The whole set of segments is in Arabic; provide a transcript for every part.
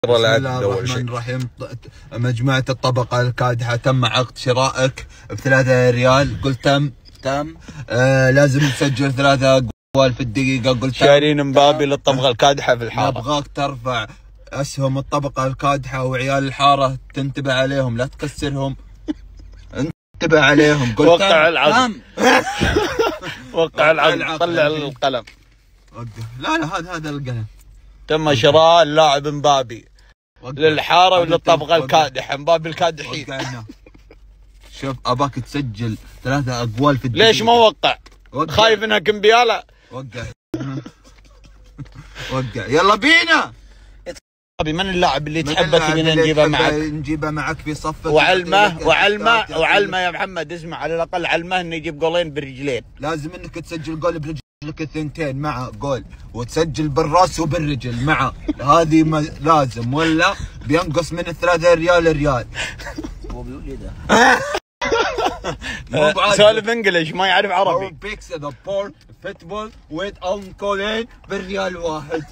بسم الله الرحمن الرحيم. مجموعة الطبقة الكادحة تم عقد شرائك ب3 ريال. قلت تم. لازم تسجل 3 أقوال في الدقيقة. قلت شارين مبابي للطبقة الكادحة في الحارة. ابغاك ترفع اسهم الطبقة الكادحة وعيال الحارة تنتبه عليهم، لا تكسرهم. انتبه عليهم. قلت وقع العقد. وقع العقد. طلع القلم. لا هذا القلم. تم شراء اللاعب مبابي للحارة وللطبقة الكادحة. مبابي الكادحين. شوف اباك تسجل 3 أقوال في الدقيقة. ليش ما وقع؟ خايف انها كمبيالة. وقع. وقع. يلا بينا. من اللاعب اللي تحبه تبينا نجيبه معك؟ نجيبه معك في صفك. وعلمه يا محمد، اسمع، على الاقل علمه انه يجيب جولين بالرجلين. لازم انك تسجل جول برجلك الثنتين مع جول، وتسجل بالراس وبالرجل مع. هذه لازم، ولا بينقص من 3 ريال ريال. هو بيقول ايه ده؟ سولف انجلش، ما يعرف عربي. بيكس ذا بول فوتبول ويت كولين بالريال واحد.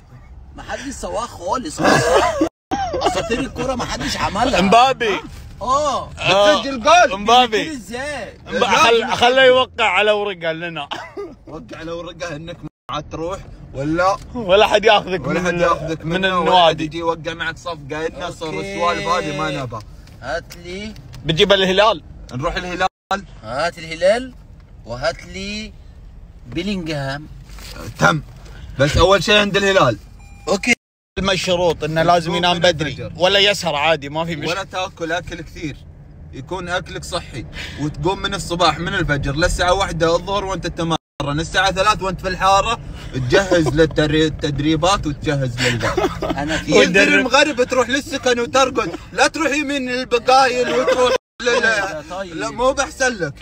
ما حدش سواها خالص. اساطير الكوره ما حدش عملها. مبابي. بتسجل جول. مبابي ازاي؟ خليه يوقع على ورقه لنا. وقع على ورقه انك ما تروح ولا حد ياخذك من النوادي. يجي يوقع معك صفقه. النصر والسوالف هذه ما نبى. هات لي. بتجيب الهلال. نروح الهلال. هات الهلال وهات لي بيلينغهام. تم. بس اول شيء عند الهلال. اوكي. المشروط انه لازم ينام بدري ولا يسهر عادي، ما في مشكله. ولا تاكل اكل كثير، يكون اكلك صحي، وتقوم من الصباح من الفجر للساعه 1 الظهر وانت تتمرن، الساعه 3 وانت في الحاره تجهز للتدريبات وتجهز للباب. انا في ينزل المغرب تروح للسكن وترقد، لا تروح يمين البقايل وتروح لا مو بحسن لك.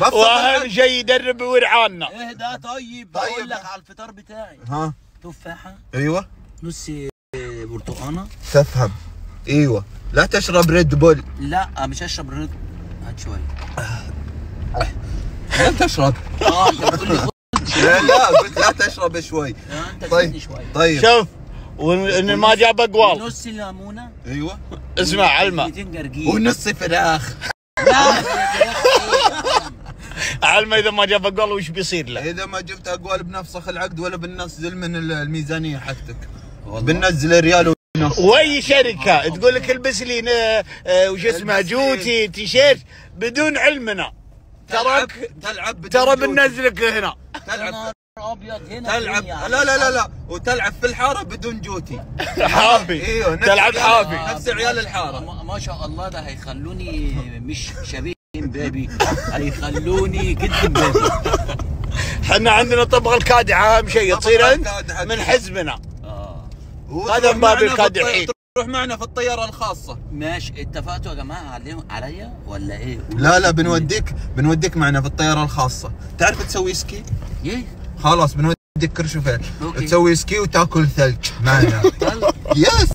واهم شيء يدرب ورعانا. اهدى. طيب بقول لك على الفطار بتاعي. ها. تفاحه. ايوه. نص برتقانه. تفهم. ايوه. لا تشرب ريد بول. لا مش هشرب ريد. هات شويه. لا تشرب. انت بتقول لي لا قلت لا تشرب شوي. انت تزيدني شوي. طيب شوف، وان ما جاب اقوال. نص ليمونه. ايوه. اسمع علمه. ونص فراخ. لا علمه اذا ما جاب اقوال وش بيصير له؟ اذا ما جبت اقوال بنفسخ العقد ولا بننزل من الميزانيه حقتك. بننزل ريال ونص. واي شركه تقول لك البس لي وش اسمه جوتي تيشيرت بدون علمنا، ترى بننزلك هنا. تلعب ابيض هنا. تلعب لا وتلعب في الحاره بدون جوتي. حافي. ايوه تلعب حافي نفس عيال الحاره. ما شاء الله، ده هيخلوني مش شبيه مبابي، هيخلوني جد مبابي. احنا عندنا الطبقه الكادحه اهم شيء تصير انت من حزبنا. هذا مبابي الكادحين. تروح معنا في الطياره الخاصه. ماشي، اتفقتوا يا جماعه عليا ولا ايه؟ لا بنوديك معنا في الطياره الخاصه. تعرف تسوي سكي؟ ايه خلاص بنوديك كرشوفين تسوي سكي وتاكل ثلج معنا. يس.